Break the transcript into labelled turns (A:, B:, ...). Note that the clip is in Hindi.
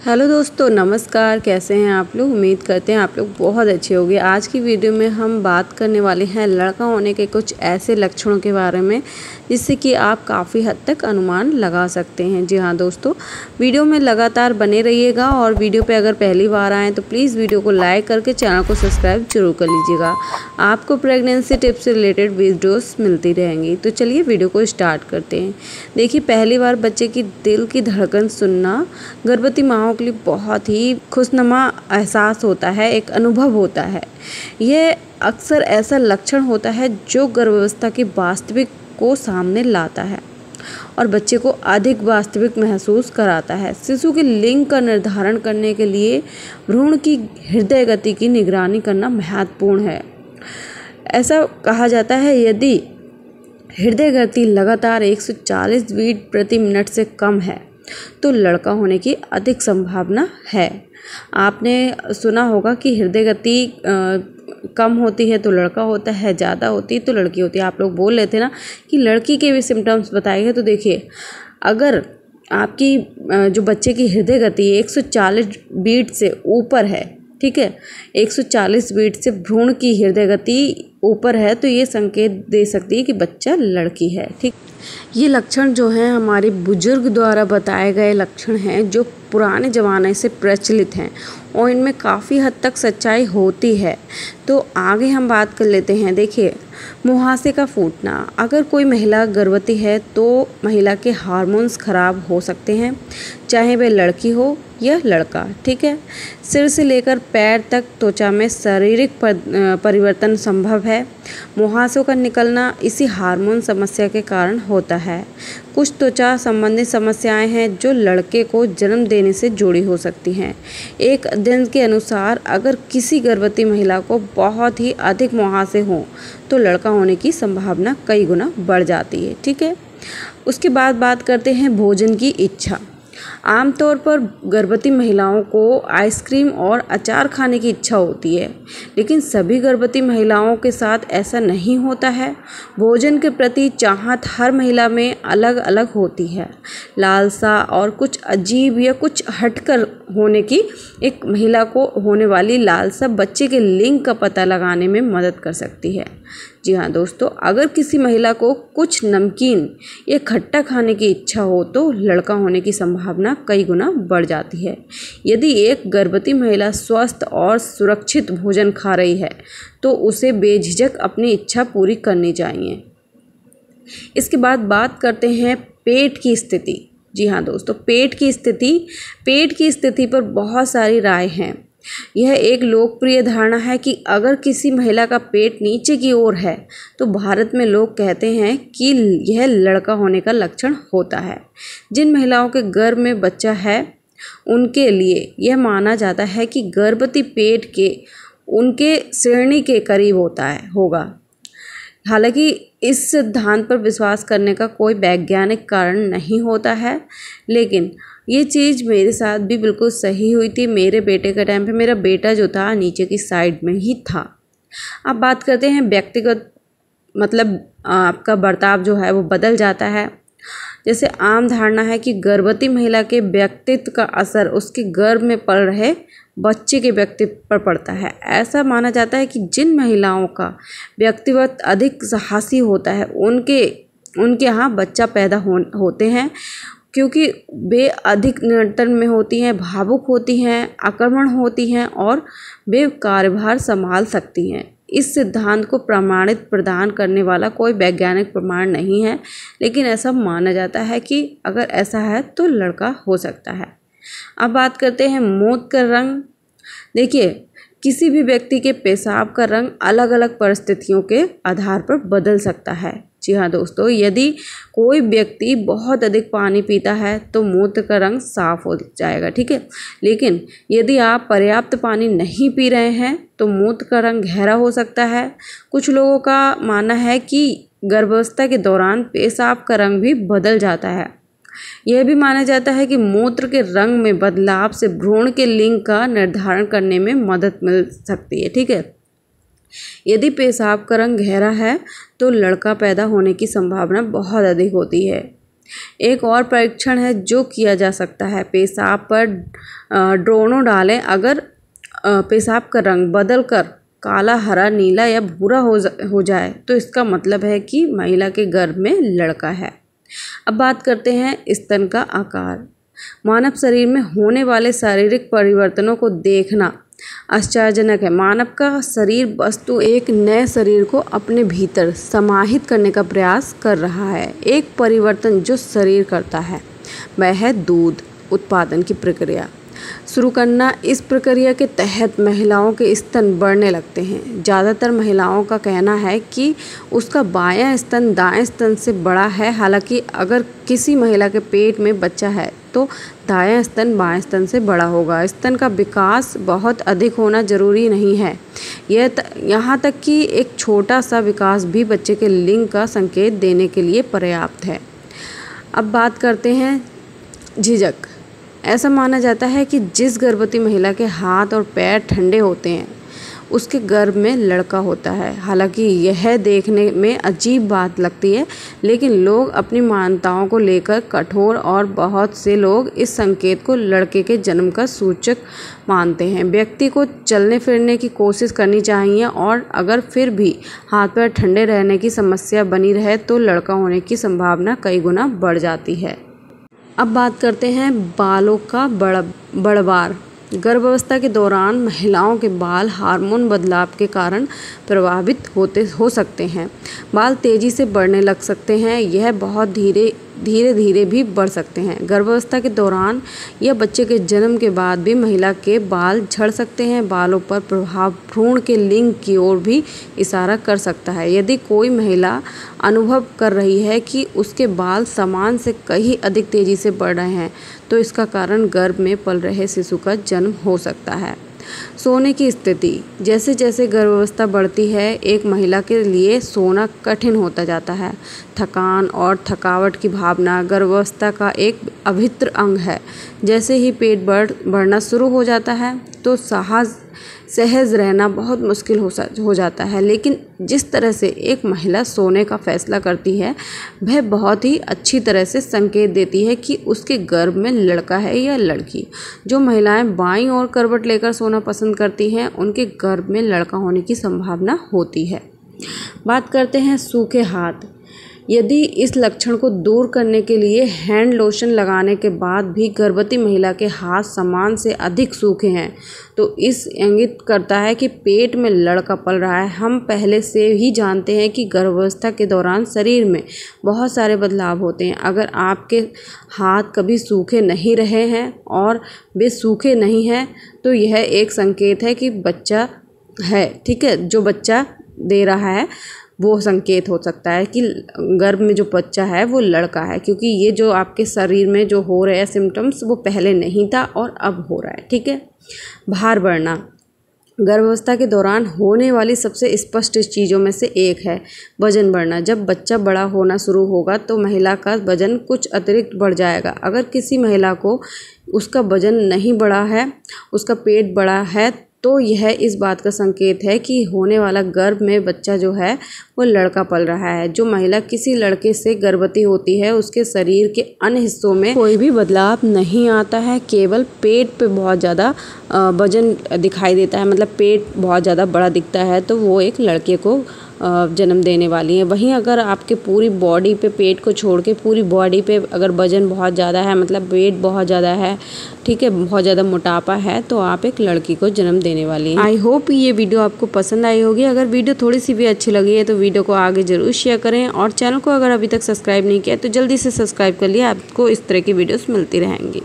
A: हेलो दोस्तों, नमस्कार। कैसे हैं आप लोग? उम्मीद करते हैं आप लोग बहुत अच्छे होंगे। आज की वीडियो में हम बात करने वाले हैं लड़का होने के कुछ ऐसे लक्षणों के बारे में जिससे कि आप काफ़ी हद तक अनुमान लगा सकते हैं। जी हाँ दोस्तों, वीडियो में लगातार बने रहिएगा और वीडियो पे अगर पहली बार आएँ तो प्लीज़ वीडियो को लाइक करके चैनल को सब्सक्राइब जरूर कर लीजिएगा। आपको प्रेगनेंसी टिप्स से रिलेटेड वीडियोस मिलती रहेंगी। तो चलिए वीडियो को स्टार्ट करते हैं। देखिए, पहली बार बच्चे की दिल की धड़कन सुनना गर्भवती माँ के लिए बहुत ही खुशनुमा एहसास होता है, एक अनुभव होता है। यह अक्सर ऐसा लक्षण होता है जो गर्भावस्था की वास्तविक को सामने लाता है और बच्चे को अधिक वास्तविक महसूस कराता है। शिशु के लिंग का निर्धारण करने के लिए भ्रूण की हृदय गति की निगरानी करना महत्वपूर्ण है। ऐसा कहा जाता है, यदि हृदय गति लगातार 140 बीट प्रति मिनट से कम है तो लड़का होने की अधिक संभावना है। आपने सुना होगा कि हृदय गति कम होती है तो लड़का होता है, ज़्यादा होती है तो लड़की होती है। आप लोग बोल रहे थे ना कि लड़की के भी सिम्टम्स बताए गए। तो देखिए, अगर आपकी जो बच्चे की हृदय गति 140 बीट से ऊपर है, ठीक है, 140 बीट से भ्रूण की हृदय गति ऊपर है तो ये संकेत दे सकती है कि बच्चा लड़की है। ठीक, ये लक्षण जो हैं हमारे बुजुर्ग द्वारा बताए गए लक्षण हैं जो पुराने ज़माने से प्रचलित हैं और इनमें काफ़ी हद तक सच्चाई होती है। तो आगे हम बात कर लेते हैं। देखिए, मुहासे का फूटना। अगर कोई महिला गर्भवती है तो महिला के हार्मोन्स खराब हो सकते हैं, चाहे वह लड़की हो या लड़का। ठीक है, सिर से लेकर पैर तक त्वचा में शारीरिक परिवर्तन संभव है। मुहासों का निकलना इसी हार्मोन समस्या के कारण होता है। कुछ त्वचा संबंधी समस्याएं हैं जो लड़के को जन्म देने से जुड़ी हो सकती हैं। एक अध्ययन के अनुसार अगर किसी गर्भवती महिला को बहुत ही अधिक मुहासे हों तो लड़का होने की संभावना कई गुना बढ़ जाती है। ठीक है, उसके बाद बात करते हैं भोजन की इच्छा। आमतौर पर गर्भवती महिलाओं को आइसक्रीम और अचार खाने की इच्छा होती है, लेकिन सभी गर्भवती महिलाओं के साथ ऐसा नहीं होता है। भोजन के प्रति चाहत हर महिला में अलग अलग होती है। लालसा और कुछ अजीब या कुछ हटकर होने की एक महिला को होने वाली लालसा बच्चे के लिंग का पता लगाने में मदद कर सकती है। जी हाँ दोस्तों, अगर किसी महिला को कुछ नमकीन या खट्टा खाने की इच्छा हो तो लड़का होने की संभावना कई गुना बढ़ जाती है। यदि एक गर्भवती महिला स्वस्थ और सुरक्षित भोजन खा रही है तो उसे बेझिझक अपनी इच्छा पूरी करनी चाहिए। इसके बाद बात करते हैं पेट की स्थिति। जी हाँ दोस्तों, पेट की स्थिति पर बहुत सारी राय हैं। यह एक लोकप्रिय धारणा है कि अगर किसी महिला का पेट नीचे की ओर है तो भारत में लोग कहते हैं कि यह लड़का होने का लक्षण होता है। जिन महिलाओं के गर्भ में बच्चा है उनके लिए यह माना जाता है कि गर्भवती पेट के उनके श्रेणी के करीब होगा। हालांकि इस सिद्धांत पर विश्वास करने का कोई वैज्ञानिक कारण नहीं होता है, लेकिन ये चीज़ मेरे साथ भी बिल्कुल सही हुई थी। मेरे बेटे के टाइम पे मेरा बेटा जो था नीचे की साइड में ही था। अब बात करते हैं व्यक्तिगत, मतलब आपका बर्ताव जो है वो बदल जाता है। जैसे आम धारणा है कि गर्भवती महिला के व्यक्तित्व का असर उसके गर्भ में पल रहे बच्चे के व्यक्तित्व पर पड़ता है। ऐसा माना जाता है कि जिन महिलाओं का व्यक्तित्व अधिक साहसी होता है उनके यहाँ बच्चा पैदा होते हैं, क्योंकि वे अधिक नियंत्रण में होती हैं, भावुक होती हैं, आक्रामक होती हैं और वे कार्यभार संभाल सकती हैं। इस सिद्धांत को प्रदान करने वाला कोई वैज्ञानिक प्रमाण नहीं है, लेकिन ऐसा माना जाता है कि अगर ऐसा है तो लड़का हो सकता है। अब बात करते हैं मूत्र का रंग। देखिए, किसी भी व्यक्ति के पेशाब का रंग अलग अलग परिस्थितियों के आधार पर बदल सकता है। जी हाँ दोस्तों, यदि कोई व्यक्ति बहुत अधिक पानी पीता है तो मूत्र का रंग साफ हो जाएगा। ठीक है, लेकिन यदि आप पर्याप्त पानी नहीं पी रहे हैं तो मूत्र का रंग गहरा हो सकता है। कुछ लोगों का मानना है कि गर्भावस्था के दौरान पेशाब का रंग भी बदल जाता है। यह भी माना जाता है कि मूत्र के रंग में बदलाव से भ्रूण के लिंग का निर्धारण करने में मदद मिल सकती है। ठीक है, यदि पेशाब का रंग गहरा है तो लड़का पैदा होने की संभावना बहुत अधिक होती है। एक और परीक्षण है जो किया जा सकता है, पेशाब पर ड्रोनों डालें। अगर पेशाब का रंग बदल कर काला, हरा, नीला या भूरा हो जाए तो इसका मतलब है कि महिला के गर्भ में लड़का है। अब बात करते हैं स्तन का आकार। मानव शरीर में होने वाले शारीरिक परिवर्तनों को देखना आश्चर्यजनक है। मानव का शरीर वस्तु एक नए शरीर को अपने भीतर समाहित करने का प्रयास कर रहा है। एक परिवर्तन जो शरीर करता है वह है दूध उत्पादन की प्रक्रिया शुरू करना। इस प्रक्रिया के तहत महिलाओं के स्तन बढ़ने लगते हैं। ज़्यादातर महिलाओं का कहना है कि उसका बायां स्तन दाएं स्तन से बड़ा है। हालांकि अगर किसी महिला के पेट में बच्चा है तो दायां स्तन बाएं स्तन से बड़ा होगा। स्तन का विकास बहुत अधिक होना जरूरी नहीं है। यहाँ तक कि एक छोटा सा विकास भी बच्चे के लिंग का संकेत देने के लिए पर्याप्त है। अब बात करते हैं झिझक। ऐसा माना जाता है कि जिस गर्भवती महिला के हाथ और पैर ठंडे होते हैं उसके गर्भ में लड़का होता है। हालांकि यह देखने में अजीब बात लगती है, लेकिन लोग अपनी मान्यताओं को लेकर कठोर और बहुत से लोग इस संकेत को लड़के के जन्म का सूचक मानते हैं। व्यक्ति को चलने फिरने की कोशिश करनी चाहिए और अगर फिर भी हाथ पैर ठंडे रहने की समस्या बनी रहे तो लड़का होने की संभावना कई गुना बढ़ जाती है। अब बात करते हैं बालों का बढ़वार। गर्भावस्था के दौरान महिलाओं के बाल हार्मोन बदलाव के कारण प्रभावित हो सकते हैं। बाल तेज़ी से बढ़ने लग सकते हैं। यह बहुत धीरे धीरे भी बढ़ सकते हैं। गर्भावस्था के दौरान या बच्चे के जन्म के बाद भी महिला के बाल झड़ सकते हैं। बालों पर प्रभाव भ्रूण के लिंग की ओर भी इशारा कर सकता है। यदि कोई महिला अनुभव कर रही है कि उसके बाल सामान्य से कहीं अधिक तेज़ी से बढ़ रहे हैं तो इसका कारण गर्भ में पल रहे शिशु का जन्म हो सकता है। सोने की स्थिति। जैसे जैसे गर्भावस्था बढ़ती है एक महिला के लिए सोना कठिन होता जाता है। थकान और थकावट की भावना गर्भावस्था का एक अभिन्न अंग है। जैसे ही पेट बढ़ना शुरू हो जाता है तो सहज रहना बहुत मुश्किल हो जाता है। लेकिन जिस तरह से एक महिला सोने का फैसला करती है वह बहुत ही अच्छी तरह से संकेत देती है कि उसके गर्भ में लड़का है या लड़की। जो महिलाएं बाईं ओर करवट लेकर सोना पसंद करती हैं उनके गर्भ में लड़का होने की संभावना होती है। बात करते हैं सूखे हाथ। यदि इस लक्षण को दूर करने के लिए हैंड लोशन लगाने के बाद भी गर्भवती महिला के हाथ सामान्य से अधिक सूखे हैं तो इस इंगित करता है कि पेट में लड़का पल रहा है। हम पहले से ही जानते हैं कि गर्भावस्था के दौरान शरीर में बहुत सारे बदलाव होते हैं। अगर आपके हाथ कभी सूखे नहीं रहे हैं और वे सूखे नहीं हैं तो यह एक संकेत है कि बच्चा है। ठीक है, जो बच्चा दे रहा है वो संकेत हो सकता है कि गर्भ में जो बच्चा है वो लड़का है, क्योंकि ये जो आपके शरीर में जो हो रहे हैं सिम्टम्स वो पहले नहीं था और अब हो रहा है। ठीक है। भार बढ़ना गर्भावस्था के दौरान होने वाली सबसे स्पष्ट चीज़ों में से एक है वजन बढ़ना। जब बच्चा बड़ा होना शुरू होगा तो महिला का वजन कुछ अतिरिक्त बढ़ जाएगा। अगर किसी महिला को उसका वजन नहीं बढ़ा है, उसका पेट बड़ा है, तो यह इस बात का संकेत है कि होने वाला गर्भ में बच्चा जो है वो लड़का पल रहा है। जो महिला किसी लड़के से गर्भवती होती है उसके शरीर के अन्य हिस्सों में कोई भी बदलाव नहीं आता है, केवल पेट पे बहुत ज़्यादा वजन दिखाई देता है, मतलब पेट बहुत ज़्यादा बड़ा दिखता है, तो वो एक लड़के को जन्म देने वाली है। वहीं अगर आपके पूरी बॉडी पे, पेट को छोड़ के पूरी बॉडी पे अगर वजन बहुत ज़्यादा है, मतलब वेट बहुत ज़्यादा है, ठीक है, बहुत ज़्यादा मोटापा है, तो आप एक लड़की को जन्म देने वाली हैं। आई होप ये वीडियो आपको पसंद आई होगी। अगर वीडियो थोड़ी सी भी अच्छी लगी है तो वीडियो को आगे ज़रूर शेयर करें और चैनल को अगर अभी तक सब्सक्राइब नहीं किया तो जल्दी से सब्सक्राइब कर लिया। आपको इस तरह की वीडियोस मिलती रहेंगी।